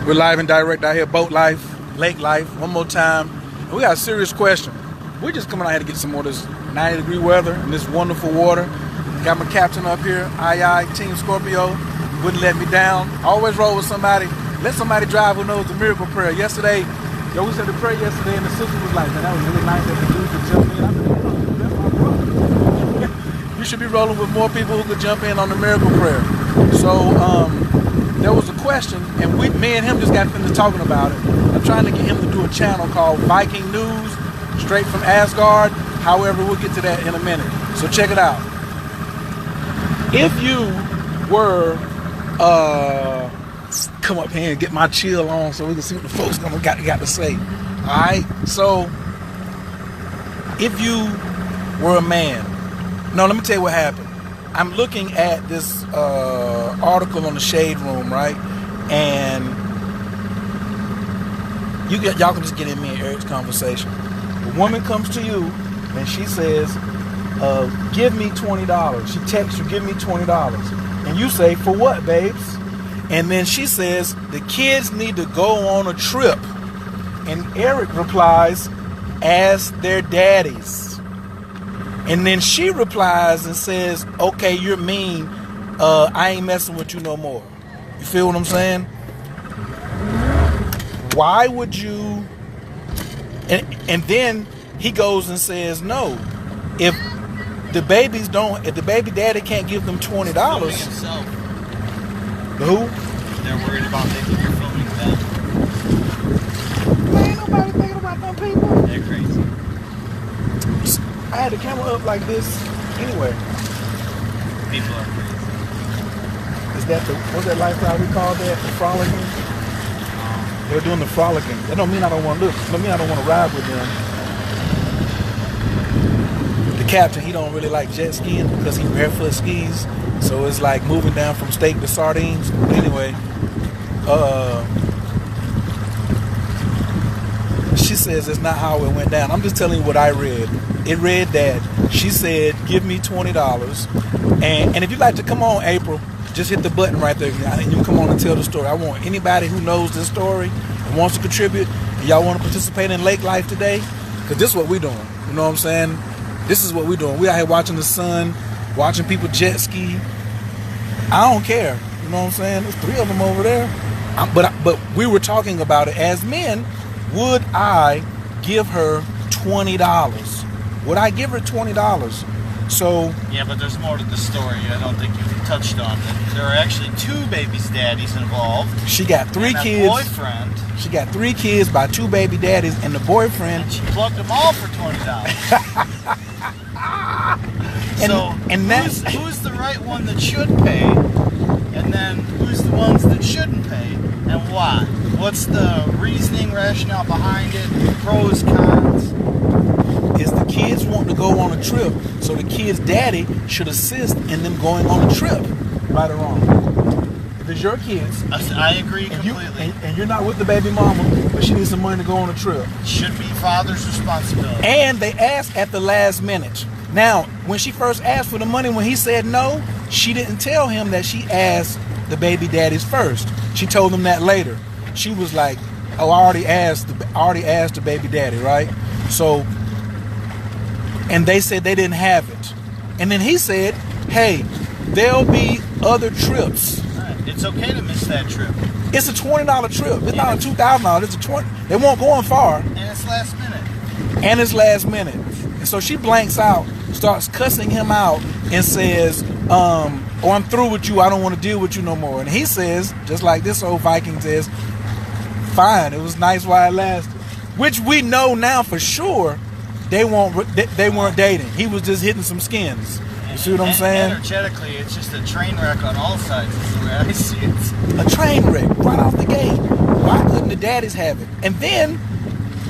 We're live and direct out here, boat life, lake life, one more time. We got a serious question. We're just coming out here to get some more of this 90-degree weather and this wonderful water. Got my captain up here, Team Scorpio, wouldn't let me down. Always roll with somebody. Let somebody drive who knows the miracle prayer. Yesterday, we said the prayer yesterday, and the sister was like, man, that was really nice that the dude could jump in. I said, that's my brother. You should be rolling with more people who could jump in on the miracle prayer. So, there was a question, and me and him just got finished talking about it. I'm trying to get him to do a channel called Viking News, straight from Asgard. However, we'll get to that in a minute. So check it out. If you were, come up here and get my chill on so we can see what the folks got to say. All right. So, if you were a man, no, let me tell you what happened. I'm looking at this article on the Shade Room, right? And y'all can just get in me and Eric's conversation. The woman comes to you and she says, give me $20. She texts you, give me $20. And you say, for what, babes? And then she says, the kids need to go on a trip. And Eric replies, as their daddies. And then she replies and says, okay, you're mean. I ain't messing with you no more. You feel what I'm saying? Why would you? And then he goes and says, no. If the baby daddy can't give them $20. Who? They're worried about thinking you're filming them. Ain't nobody thinking about them people. They're crazy. I had the camera up like this anyway. People are crazy. Is that what's that lifestyle we call that? The frolicking? They're doing the frolicking. That don't mean I don't want to look. That don't mean I don't want to ride with them. The captain, he don't really like jet skiing because he barefoot skis. So it's like moving down from steak to sardines. Anyway, she says it's not how it went down. I'm just telling you what I read. It read that she said, give me $20. And if you'd like to come on, April, just hit the button right there. And you can come on and tell the story. I want anybody who knows this story and wants to contribute. And y'all want to participate in lake life today? Because this is what we're doing. You know what I'm saying? This is what we're doing. We out here watching the sun, watching people jet ski. I don't care. You know what I'm saying? There's 3 of them over there. But we were talking about it as men. Would I give her $20? Would I give her $20? So yeah, but there's more to the story. I don't think you touched on it. There are actually 2 babies' daddies involved. She got 3 and kids. A boyfriend. She got 3 kids by 2 baby daddies and the boyfriend. And she plugged them all for $20. Who's the right one that should pay, and then who's the ones that shouldn't pay, and why? What's the reasoning, rationale behind it? Pros, cons? Is the kids want to go on a trip, so the kids' daddy should assist in them going on a trip, right or wrong? If it's your kids, I agree completely. And you're not with the baby mama, but she needs some money to go on a trip. Should be father's responsibility. And they asked at the last minute. Now, when she first asked for the money, when he said no, she didn't tell him that she asked the baby daddies first. She told them that later. She was like, "Oh, I already asked the baby daddy, right?" So, and they said they didn't have it. And then he said, "Hey, there'll be other trips. Right. It's okay to miss that trip. It's a $20 trip. It's not a $2,000. It's a $20. They won't go far. And it's last minute. And so she blanks out, starts cussing him out, and says, "Oh, I'm through with you. I don't want to deal with you no more." And he says, just like this old Viking says, "Fine. It was nice while it lasted." Which we know now for sure they weren't dating. He was just hitting some skins. You see what I'm saying? Energetically, it's just a train wreck on all sides. Is the way I see it. A train wreck right off the gate. Why couldn't the daddies have it? And then,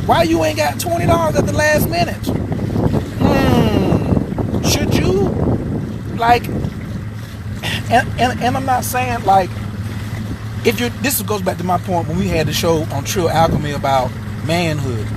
why you ain't got $20 at the last minute? Should you? Like, and I'm not saying like, if you, this goes back to my point when we had the show on Trill Alchemy about manhood.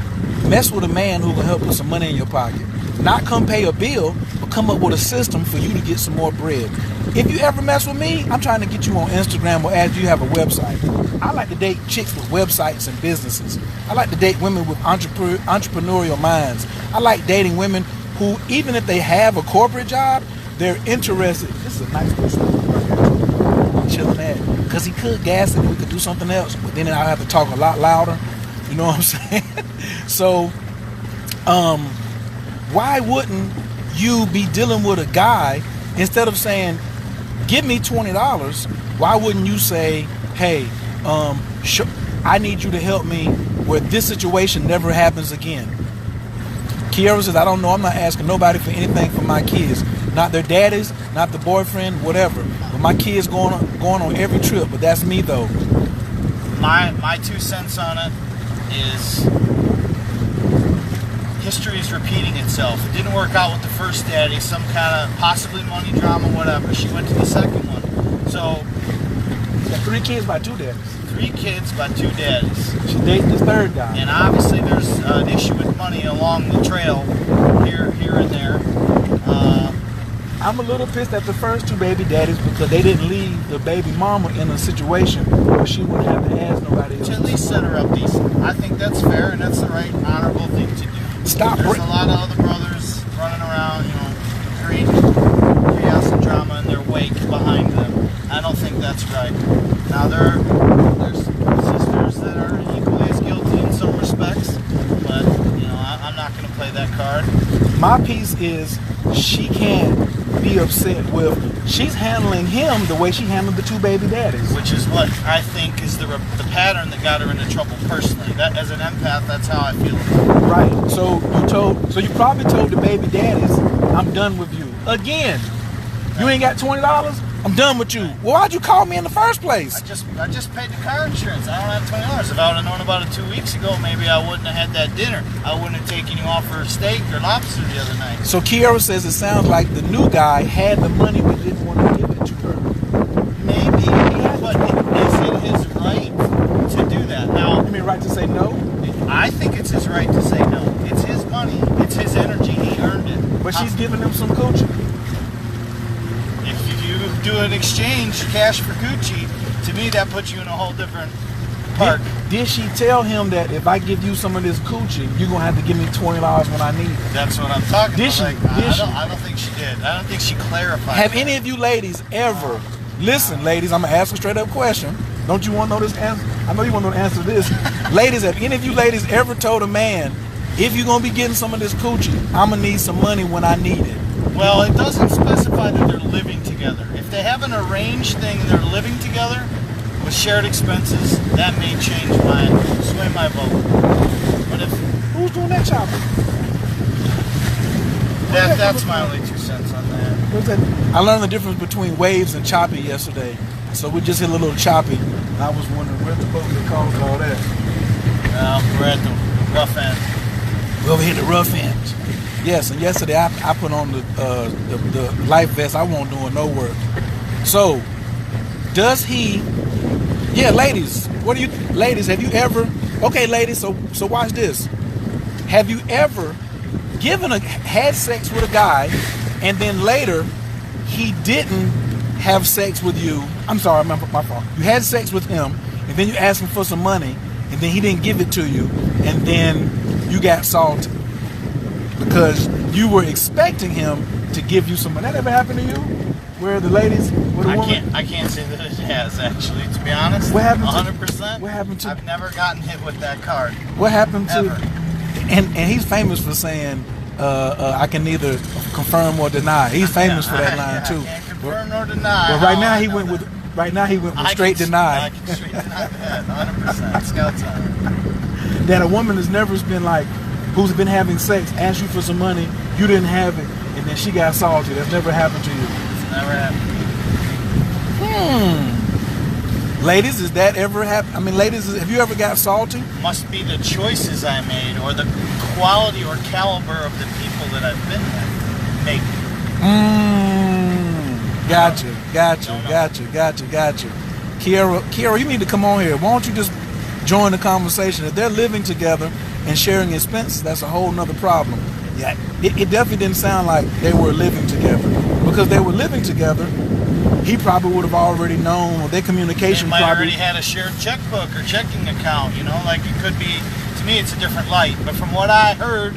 Mess with a man who will help put some money in your pocket. Not come pay a bill, but come up with a system for you to get some more bread. If you ever mess with me, I'm trying to get you on Instagram or as you have a website. I like to date chicks with websites and businesses. I like to date women with entrepreneurial minds. I like dating women who, even if they have a corporate job, they're interested. This is a nice person right here. Chilling at. Because he could gas it and we could do something else. But then I'll have to talk a lot louder. You know what I'm saying? So, why wouldn't you be dealing with a guy, instead of saying, give me $20, why wouldn't you say, hey, I need you to help me where this situation never happens again? Kiara says, I don't know, I'm not asking nobody for anything for my kids. Not their daddies, not the boyfriend, whatever. But my kids going on every trip, but that's me though. My 2 cents on it is history is repeating itself. It didn't work out with the first daddy, some kind of possibly money drama, whatever. She went to the second one. So, she got 3 kids by 2 daddies. 3 kids by 2 daddies. She dated the third guy. And obviously there's an issue with money along the trail, here and there. I'm a little pissed at the first 2 baby daddies because they didn't leave the baby mama in a situation where she wouldn't have to ask nobody else. To at least set her up decent. I think that's fair and that's the right, honorable thing to do. There's a lot of other brothers running around, creating chaos and drama in their wake behind them. I don't think that's right. Now there's sisters that are equally as guilty in some respects, but I'm not going to play that card. My piece is she can't be upset with, she's handling him the way she handled the 2 baby daddies. Which is what I think is the pattern that got her into trouble personally. That, as an empath, that's how I feel about it. Right. So you probably told the baby daddies, I'm done with you. Again, you ain't got $20? I'm done with you. Well, why'd you call me in the first place? I just paid the car insurance. I don't have $20. If I would have known about it 2 weeks ago, maybe I wouldn't have had that dinner. I wouldn't have taken you off for steak or lobster the other night. So Kiara says it sounds like the new guy had the money but didn't want to give it to her. Maybe, but is it his right to do that? Now, you mean right to say no? I think it's his right to say no. It's his money. It's his energy. He earned it. But she's giving him some Gucci. If you do an exchange, cash for Gucci, to me that puts you in a whole different park. Did she tell him that if I give you some of this Gucci, you're going to have to give me $20 when I need it? That's what I'm talking about. I don't think she did. I don't think she clarified. Have any of you ladies ever, listen ladies, I'm going to ask a straight up question. Don't you want to know this answer? I know you want to know the answer to this. Ladies, have any of you ladies ever told a man, if you're going to be getting some of this Gucci, I'm going to need some money when I need it? Well, it doesn't specify that they're living together. If they have an arranged thing and they're living together with shared expenses, that may sway my vote. But if who's doing that shopping? That's my only 2 cents on that. I learned the difference between waves and choppy yesterday. So we just hit a little choppy. And I was wondering where the fuck they called all that. We're at the rough end. We're over here at the rough end. Yes, and yesterday I put on the life vest. I won't doing no work. So, does he? Yeah, ladies. Ladies, have you ever? Okay, ladies. So watch this. Have you ever had sex with a guy, and then later he didn't have sex with you? I'm sorry, my fault. You had sex with him, and then you asked him for some money, and then he didn't give it to you, and then you got salty because you were expecting him to give you some money. That ever happened to you? Where the ladies, I can't say that it has, actually, to be honest. What happened 100%. What happened to? I've never gotten hit with that card. What happened to? Ever. And he's famous for saying, I can neither confirm or deny. He's famous for that line too. I can't confirm nor deny. But right now he went with straight deny. I can straight deny that, 100%. Scout's on. That a woman has never been like, who's been having sex, asked you for some money, you didn't have it, and then she got salty. That's never happened to you. It's never happened. Ladies, has that ever happened? I mean, ladies, have you ever got salty? Must be the choices I made or the quality or caliber of the people that I've been with. Maybe. Gotcha. Kiara, you need to come on here. Why don't you just join the conversation? If they're living together and sharing expenses, that's a whole nother problem. Yeah, it definitely didn't sound like they were living together. Because they were living together, he probably would have already known, or their communication They might probably already had a shared checkbook or checking account, you know, like it could be, to me it's a different light. But from what I heard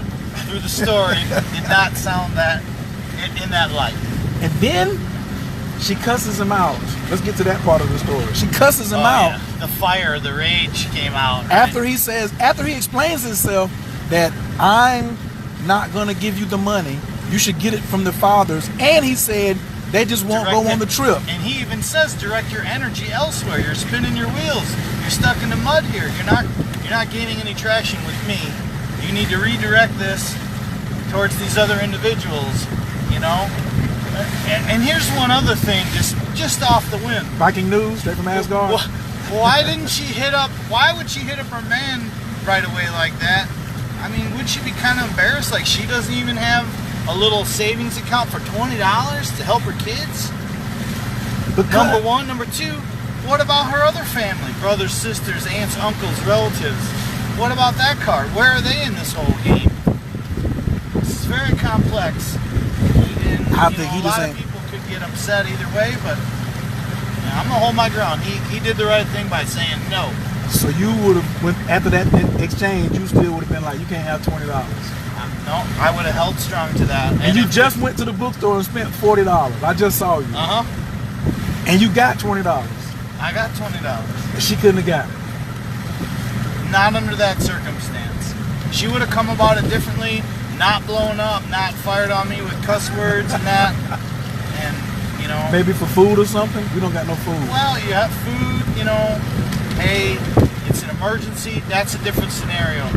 through the story, it did not sound that in that light. And then she cusses him out. Let's get to that part of the story. She cusses him out. Yeah. The fire, the rage came out. After he explains himself that I'm not going to give you the money, you should get it from the fathers. And he said they just won't go on the trip. And he even says, direct your energy elsewhere. You're spinning your wheels. You're stuck in the mud here. You're not gaining any traction with me. You need to redirect this towards these other individuals, you know? And here's one other thing, just off the whim. Viking news, straight from Asgard. Why would she hit up her man right away like that? I mean, would she be kind of embarrassed? Like she doesn't even have a little savings account for $20 to help her kids? Number one. Number two, what about her other family? Brothers, sisters, aunts, uncles, relatives. What about that card? Where are they in this whole game? This is very complex. And, a lot of people could get upset either way, but I'm going to hold my ground. He did the right thing by saying no. So you would have, after that exchange, you still would have been like, you can't have $20. No, I would have held strong to that. And you just went to the bookstore and spent $40. I just saw you. Uh-huh. And you got $20. I got $20. She couldn't have got it. Not under that circumstance. She would have come about it differently, not blown up, not fired on me with cuss words and that. And, you know. Maybe for food or something? We don't got no food. Well, you have food, you know. Hey, it's an emergency. That's a different scenario.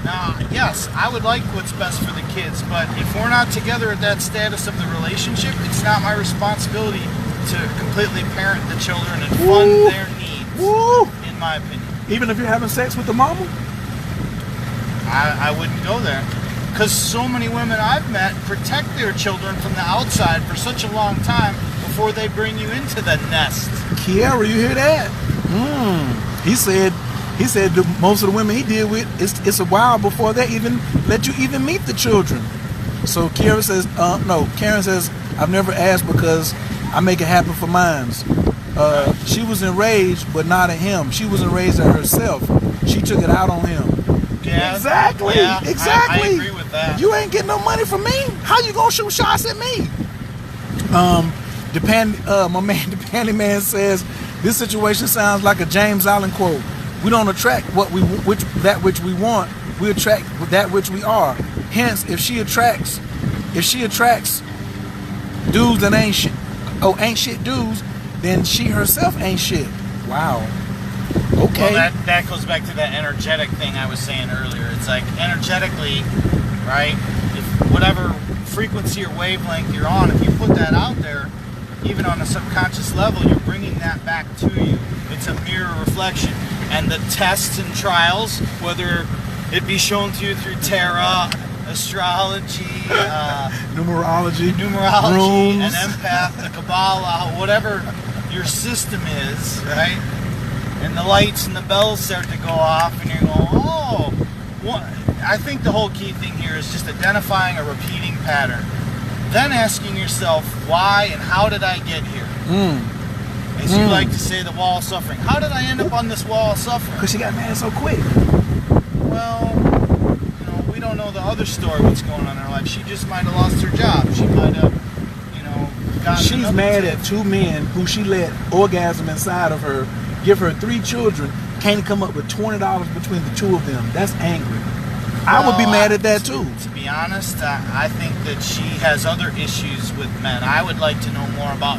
Now, yes, I would like what's best for the kids, but if we're not together at that status of the relationship, it's not my responsibility to completely parent the children and fund their needs, in my opinion. Even if you're having sex with the mama? I wouldn't go there. Because so many women I've met protect their children from the outside for such a long time before they bring you into the nest. Kiara, you hear that? He said most of the women he deal with, it's a while before they even let you even meet the children. So Kiara says, Karen says, I've never asked because I make it happen for mines. She was enraged, but not at him. She was enraged at herself. She took it out on him. Yeah, exactly. Yeah, exactly. I agree with that. You ain't getting no money from me. How you gonna shoot shots at me? My man, the Panty Man says, this situation sounds like a James Allen quote. We don't attract that which we want. We attract that which we are. Hence, if she attracts dudes that ain't shit dudes, then she herself ain't shit. Wow. Okay. Well, that goes back to that energetic thing I was saying earlier. It's like energetically, right? If whatever frequency or wavelength you're on, if you put that out there, even on a subconscious level, you're bringing that back to you. It's a mirror reflection. And the tests and trials, whether it be shown to you through tarot, astrology, numerology, an empath, the Kabbalah, whatever your system is, right? And the lights and the bells start to go off, and you're going, I think the whole key thing here is just identifying a repeating pattern. Then asking yourself, why and how did I get here? As you like to say, the wall of suffering. How did I end up on this wall of suffering? Because she got mad so quick. Well, we don't know the other story, what's going on in her life. She just might have lost her job. She might have, gotten She's mad at two men who she let orgasm inside of her, give her 3 children, can't come up with $20 between the two of them. That's angry. I would be mad at that too. To be honest, I think that she has other issues with men. I would like to know more about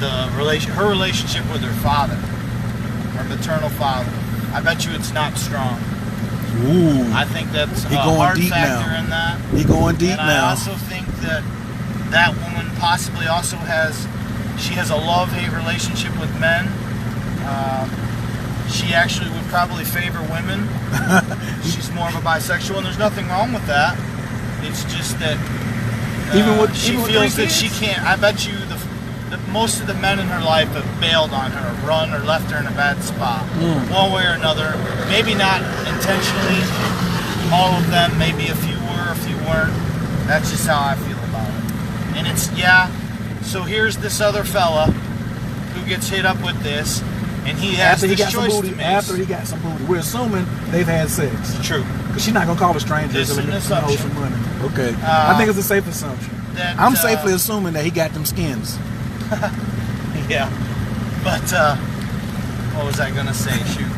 her relationship with her father, her maternal father. I bet you it's not strong. Ooh. I think that's a hard factor in that. He going deep now. I also think that woman possibly also has a love-hate relationship with men. She actually would probably favor women. She's more of a bisexual, and there's nothing wrong with that. It's just that she feels that she can't. I bet you most of the men in her life have bailed on her, run, or left her in a bad spot, one way or another. Maybe not intentionally, all of them. Maybe a few were, a few weren't. That's just how I feel about it. And it's, yeah, so here's this other fella who gets hit up with this, and he has this choice to make. After he got some booty. We're assuming they've had sex. True. Because she's not going to call a stranger This is an assumption. Some money. Okay. I think it's a safe assumption. I'm safely assuming that he got them skins. Yeah. But, what was I going to say? Shoot.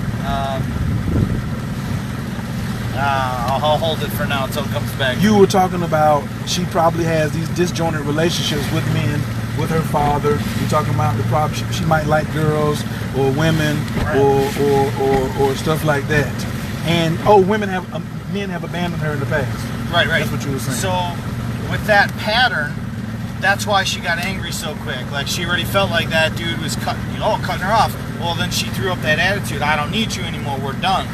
I'll hold it for now until it comes back. You were talking about she probably has these disjointed relationships with men, with her father. You're talking about the problem she might like girls or women, right, or stuff like that. And men have abandoned her in the past. Right. That's what you were saying. So with that pattern, that's why she got angry so quick. Like, she already felt like that dude was cutting her off. Well, then she threw up that attitude. I don't need you anymore. We're done.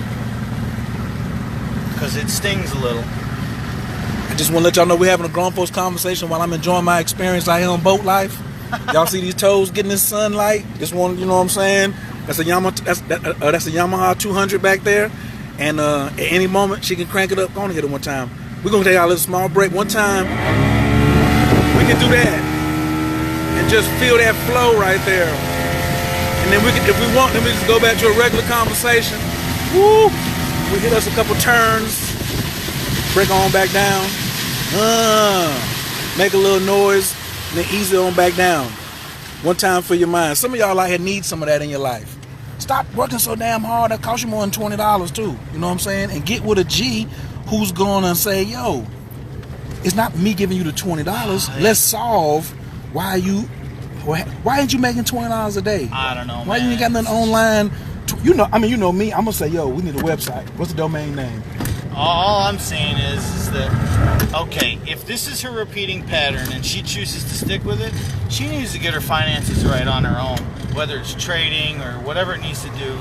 Because it stings a little. I just want to let y'all know we're having a grown folks conversation while I'm enjoying my experience out here on boat life. Y'all see these toes getting this sunlight? Just want, you know what I'm saying? That's a Yamaha 200 back there. And at any moment she can crank it up. Go on and hit it one time. We're gonna take our little small break. One time we can do that and just feel that flow right there. And then we can, if we want, then we just go back to a regular conversation. Woo! We hit us a couple turns, break on back down, make a little noise, and then ease it on back down. One time for your mind. Some of y'all out here need some of that in your life. Stop working so damn hard. That costs you more than $20 too. You know what I'm saying? And get with a G who's going to say, yo, it's not me giving you the $20. Let's solve why ain't you making $20 a day? I don't know, Why man. you ain't got nothing online? You know me. I'm gonna say, yo, we need a website. What's the domain name? All I'm saying is that, okay, if this is her repeating pattern and she chooses to stick with it, she needs to get her finances right on her own, whether it's trading or whatever it needs to do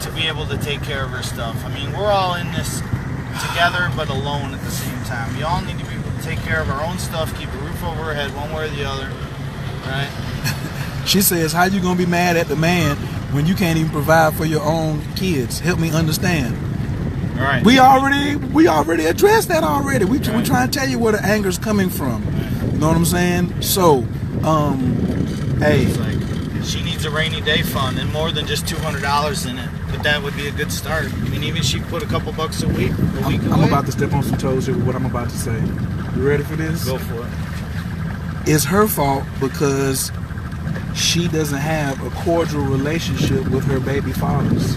to be able to take care of her stuff. I mean, we're all in this together but alone at the same time. We all need to be able to take care of our own stuff, keep a roof over our head one way or the other, right? She says, how you gonna be mad at the man when you can't even provide for your own kids? Help me understand. All right. We already addressed that already. We trying to tell you where the anger's coming from. You know what I'm saying? So, hey. It's like, she needs a rainy day fund and more than just $200 in it. But that would be a good start. I mean, even if she put a couple bucks a week away. I'm about to step on some toes here with what I'm about to say. You ready for this? Go for it. It's her fault because she doesn't have a cordial relationship with her baby fathers.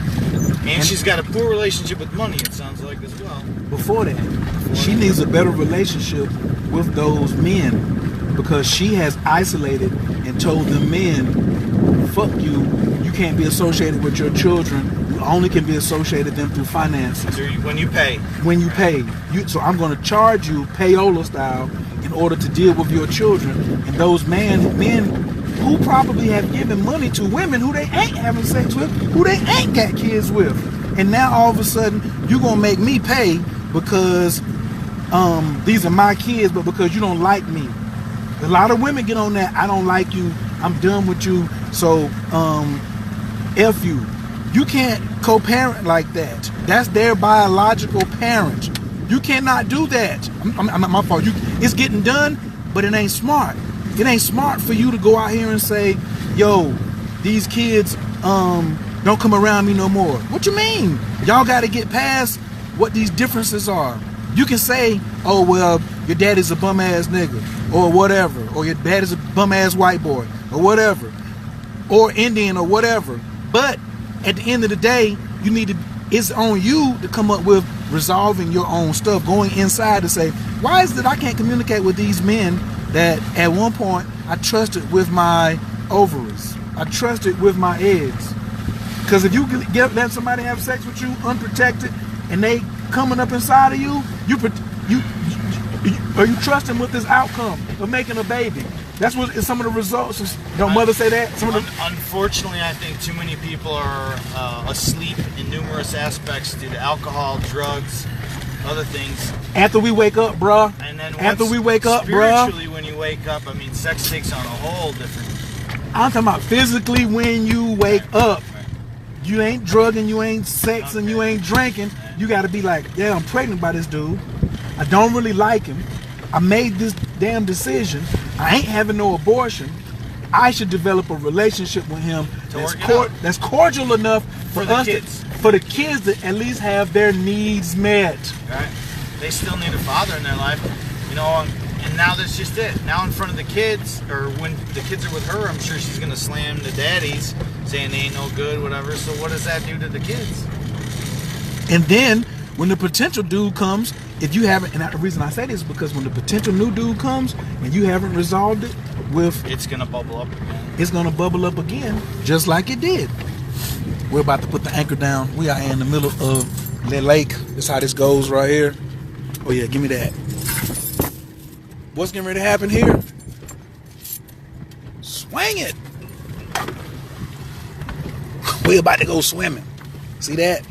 And she's got a poor relationship with money, it sounds like, as well. Before that, she needs a better relationship with those men because she has isolated and told the men, fuck you, you can't be associated with your children. You only can be associated with them through finances. When you pay. When you pay. So I'm going to charge you payola style in order to deal with your children. And those men who probably have given money to women who they ain't having sex with, who they ain't got kids with. And now all of a sudden, you're going to make me pay because these are my kids, but because you don't like me. A lot of women get on that, I don't like you, I'm done with you, so F you. You can't co-parent like that. That's their biological parent. You cannot do that. My fault. It's getting done, but it ain't smart. It ain't smart for you to go out here and say, yo, these kids don't come around me no more. What you mean? Y'all got to get past what these differences are. You can say, oh, well, your daddy's a bum-ass nigga, or whatever, or your daddy's a bum-ass white boy, or whatever, or Indian, or whatever. But at the end of the day, it's on you to come up with resolving your own stuff, going inside to say, why is it I can't communicate with these men that at one point I trusted with my ovaries, I trusted with my eggs? Because if you let somebody have sex with you unprotected and they coming up inside of you, are you trusting with this outcome of making a baby? That's what some of the results. Don't mother say that? Unfortunately, I think too many people are asleep in numerous aspects due to alcohol, drugs, other things. After we wake up, bruh. And then spiritually, when you wake up, I mean, sex takes on a whole different. I'm talking about physically when you wake up. You ain't drugging, you ain't sexing, you ain't drinking. You got to be like, yeah, I'm pregnant by this dude. I don't really like him. I made this damn decision. I ain't having no abortion. I should develop a relationship with him that's cordial enough for the kids to at least have their needs met. Right. They still need a father in their life, you know. And now that's just it. Now in front of the kids, or when the kids are with her, I'm sure she's gonna slam the daddies, saying they ain't no good, whatever. So what does that do to the kids? And then when the potential dude comes, if you haven't, and the reason I say this is because when the potential new dude comes and you haven't resolved it with, it's gonna bubble up again. It's gonna bubble up again, just like it did. We're about to put the anchor down. We are in the middle of the lake. That's how this goes right here. Oh yeah, give me that. What's getting ready to happen here? Swing it. We're about to go swimming. See that?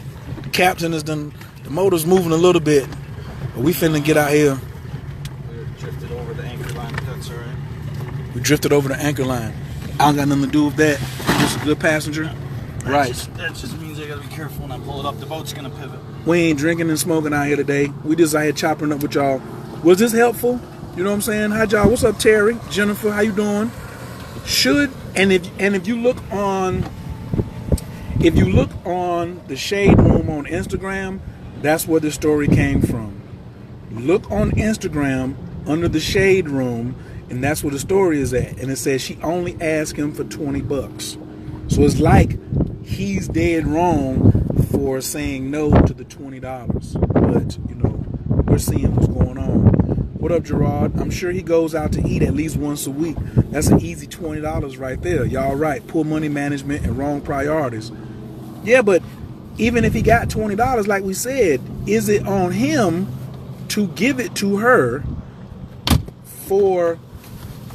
The captain has done, the motor's moving a little bit, but we finna get out here. We drifted over the anchor line, that's all right. We drifted over the anchor line. I don't got nothing to do with that. I'm just a good passenger. Right. That just means I gotta be careful when I pull it up. The boat's gonna pivot. We ain't drinking and smoking out here today. We just out here chopping up with y'all. Was this helpful? You know what I'm saying? Hi y'all. What's up, Terry? Jennifer, how you doing? If you look on the Shade Room on Instagram, that's where the story came from. Look on Instagram under the Shade Room, and that's where the story is at. And it says she only asked him for $20. So it's like he's dead wrong for saying no to the $20. But, you know, we're seeing what's going on. What up, Gerard? I'm sure he goes out to eat at least once a week. That's an easy $20 right there. Y'all right. Poor money management and wrong priorities. Yeah, but even if he got $20, like we said, is it on him to give it to her for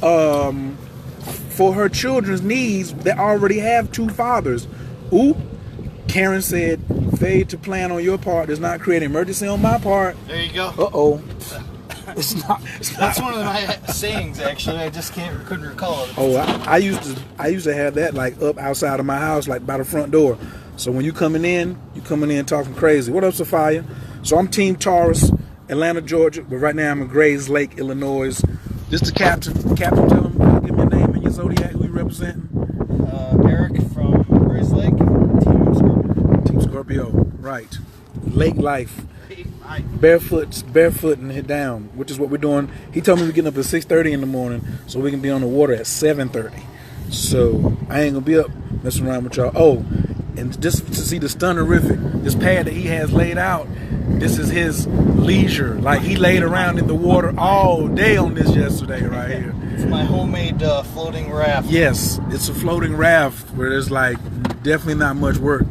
her children's needs that already have two fathers? Ooh, Karen said, fade to plan on your part does not create an emergency on my part. There you go. Uh-oh. It's not. That's one of my sayings, actually. I just couldn't recall it. Oh, I used to have that like up outside of my house, like by the front door. So when you coming in talking crazy. What up, Sophia? So I'm Team Taurus, Atlanta, Georgia, but right now I'm in Grays Lake, Illinois. This is the captain. Captain, tell him, give me a name and your zodiac. Who you representing? Eric from Grays Lake, Team Scorpio. Team Scorpio, right. Lake life. Barefoot and head down, which is what we're doing. He told me we're getting up at 6:30 in the morning so we can be on the water at 7:30. So I ain't gonna be up messing around with y'all. Oh, and just to see the stunerific, this pad that he has laid out, this is his leisure. Like he laid around in the water all day on this yesterday right here. It's my homemade floating raft. Yes, it's a floating raft where there's like definitely not much work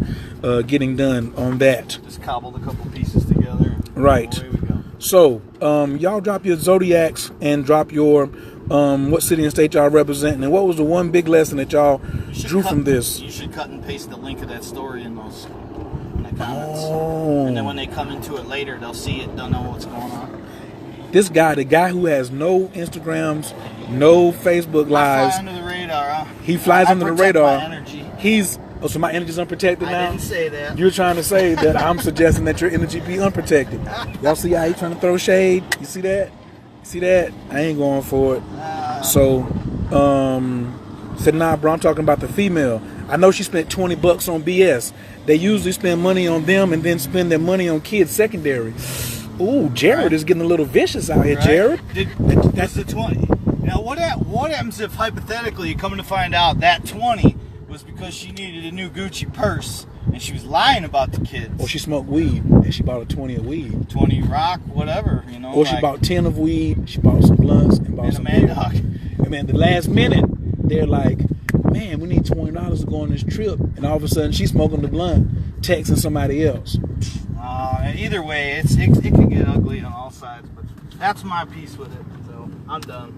getting done on that. Just cobbled a couple pieces together. Right. Away we go. So, y'all drop your zodiacs and drop your what city and state y'all representing, and what was the one big lesson that y'all drew from this? You should cut and paste the link of that story in the comments. Oh. And then when they come into it later, they'll see it, they'll know what's going on. This guy, the guy who has no Instagrams, no Facebook lives. I fly under the radar, huh? He flies under the radar. My energy. So my energy's unprotected now? I didn't say that. You're trying to say that I'm suggesting that your energy be unprotected. Y'all see how he's trying to throw shade? You see that? I ain't going for it. Said, nah, bro, I'm talking about the female. I know she spent $20 on BS. They usually spend money on them and then spend their money on kids secondary. Ooh, Jared is getting a little vicious out here, right. Jared. That's the 20. Now, what happens if, hypothetically, you come to find out that 20 was because she needed a new Gucci purse and she was lying about the kids? Or she smoked weed and she bought a 20 of weed. 20 rock, whatever, you know. Or she bought 10 of weed, she bought some blunts and bought some Mad Dog. And man, the last minute, they're like, man, we need $20 to go on this trip. And all of a sudden, she's smoking the blunt, texting somebody else. Either way, it can get ugly on all sides, but that's my piece with it. So I'm done.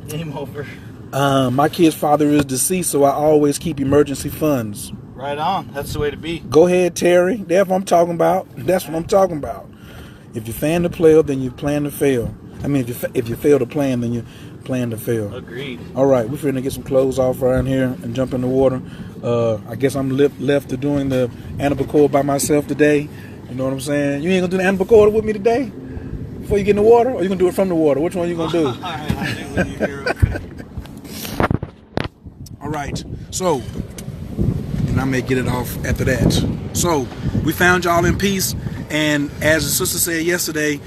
Game over. My kid's father is deceased, so I always keep emergency funds. Right on. That's the way to be. Go ahead, Terry. That's what I'm talking about. If you fan to play, then you plan to fail. I mean, if you fail to plan, then you plan to fail. Agreed. All right, we're finna get some clothes off around here and jump in the water. I guess I'm left to doing the Annabelle by myself today. You know what I'm saying? You ain't gonna do the Annabelle with me today? before you get in the water, or you gonna do it from the water? Which one you gonna do? I'll do when you hear okay. All right. So, and I may get it off after that. So, we found y'all in peace, and as the sister said yesterday,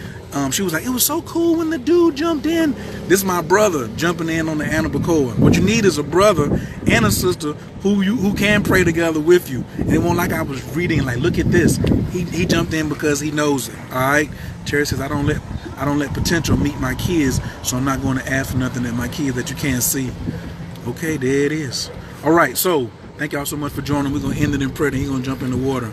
she was like, it was so cool when the dude jumped in. This is my brother jumping in on the Anabacoa. What you need is a brother and a sister who can pray together with you. And it won't like I was reading, like, look at this. He jumped in because he knows it. All right. Terry says, I don't let potential meet my kids, so I'm not going to ask for nothing that my kids that you can't see. Okay, there it is. All right, so thank y'all so much for joining. We're gonna end it in prayer. He's gonna jump in the water.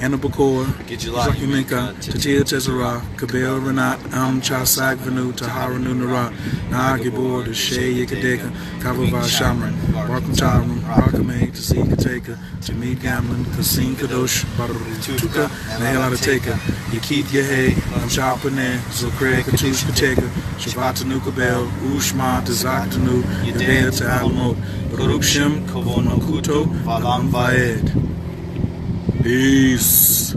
Anabacoa, Zakiminka, Tatia Tezara, Kabel Renat, Chasak Venu, Taharanu Nara, Nagibor, the Shay Yakadeka, Kavava Shamran, Barkum Tarum, Rakame, Tasika Taka, Jamid Gamlin, Kasim Kadosh, Tuka, Nahela Taka, Yakit Yahe, Chapane, Zokre, Katush Kateka, Shavatanu Kabel, Ushma, Tazakatanu, Yadea Talmo, Barukshim, Kovonakuto, Valam Vaed. Peace.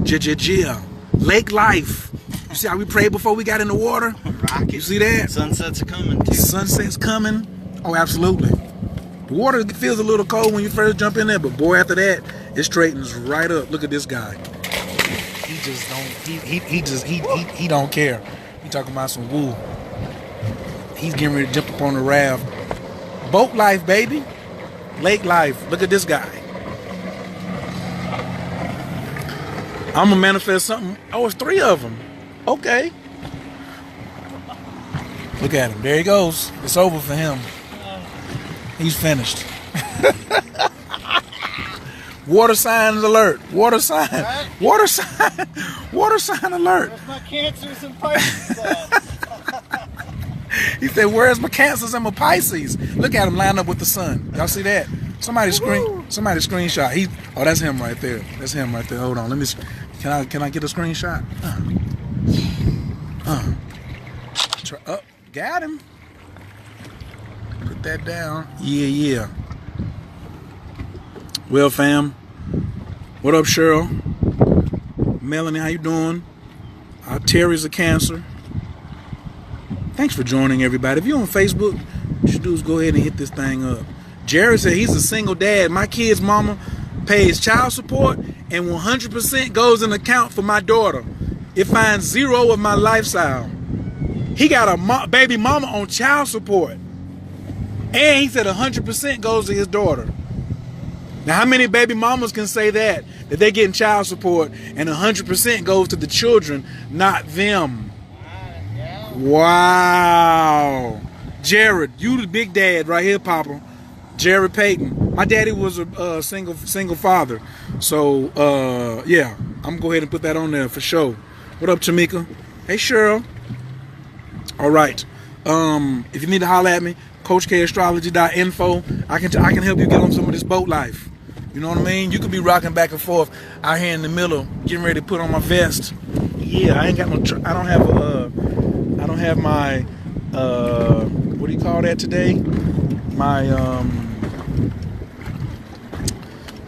Gia. Lake life. You see how we prayed before we got in the water? Rocket. You see that? Sunset's coming too. Sunset's coming. Oh, absolutely. The water feels a little cold when you first jump in there, but boy, after that, it straightens right up. Look at this guy. He just don't. He don't care. He talking about some woo. He's getting ready to jump up on the raft. Boat life, baby. Lake life. Look at this guy. I'm gonna manifest something. Oh, it's 3 of them. Okay. Look at him. There he goes. It's over for him. He's finished. Water signs alert. Water sign. Right. Water sign. Water sign alert. Where's my cancers and Pisces at? He said, where's my cancers and my Pisces? Look at him line up with the sun. Y'all see that? Somebody screenshot. Oh, that's him right there. That's him right there. Hold on. Let me. Can I get a screenshot? Got him. Put that down. Yeah. Well, fam. What up, Cheryl? Melanie, how you doing? Terry's a Cancer. Thanks for joining, everybody. If you're on Facebook, what you should do is go ahead and hit this thing up. Jared said he's a single dad. My kid's mama pays child support and 100% goes in account for my daughter. It finds 0 of my lifestyle. He got a baby mama on child support. And he said 100% goes to his daughter. Now, how many baby mamas can say that they're getting child support and 100% goes to the children, not them? Wow. Jared, you the big dad right here, Papa. Jared Payton. My daddy was a single father. So, yeah, I'm going to go ahead and put that on there for sure. What up, Tamika? Hey, Cheryl. All right. If you need to holler at me, CoachKAstrology.info. I can help you get on some of this boat life. You know what I mean? You could be rocking back and forth out here in the middle, getting ready to put on my vest. Yeah, I ain't got no. I don't have my. What do you call that today? My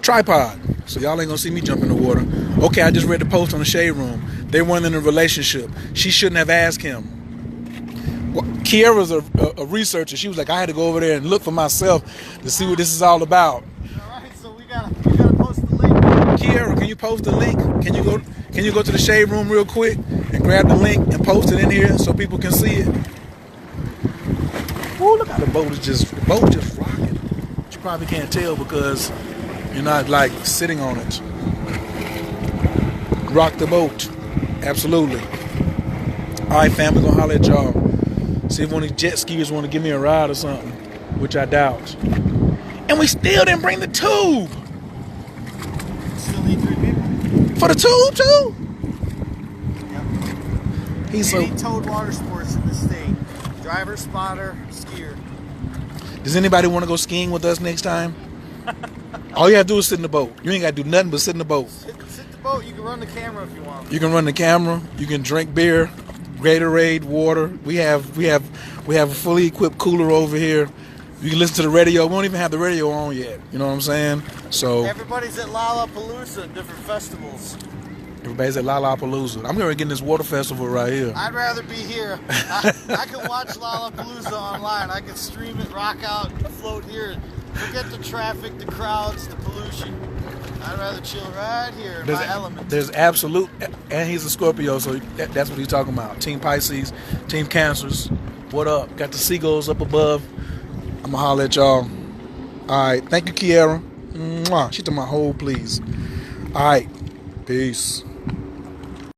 tripod. So y'all ain't gonna see me jump in the water. Okay, I just read the post on the Shade Room. They weren't in a relationship. She shouldn't have asked him. Well, Kiara's a researcher. She was like, I had to go over there and look for myself to see what this is all about. All right, so we gotta post the link. Kiara, can you post the link? Can you go to the Shade Room real quick and grab the link and post it in here so people can see it? Ooh, look how the boat is just rocking. But you probably can't tell because you're not like sitting on it. Rock the boat. Absolutely. All right, fam, we're gonna holler at y'all. See if one of these jet skiers want to give me a ride or something, which I doubt. And we still didn't bring the tube. Still need 3 people. For the tube, too? Yep. He's Any towed water sports in the state. Driver, spotter, skier. Does anybody want to go skiing with us next time? All you have to do is sit in the boat. You ain't got to do nothing but sit in the boat. Sit in the boat. You can run the camera if you want. You can run the camera. You can drink beer, Gatorade, water. We have a fully equipped cooler over here. You can listen to the radio. We don't even have the radio on yet. You know what I'm saying? So everybody's at Lollapalooza and different festivals. Everybody's at Lollapalooza. I'm going to get in this water festival right here. I'd rather be here. I can watch Lollapalooza online. I can stream it, rock out, float here. Forget the traffic, the crowds, the pollution. I'd rather chill right here in my element. There's absolute, and he's a Scorpio, so that's what he's talking about. Team Pisces, Team Cancers. What up? Got the seagulls up above. I'm going to holler at y'all. All right. Thank you, Kiara. Mwah. She took my whole please. All right. Peace.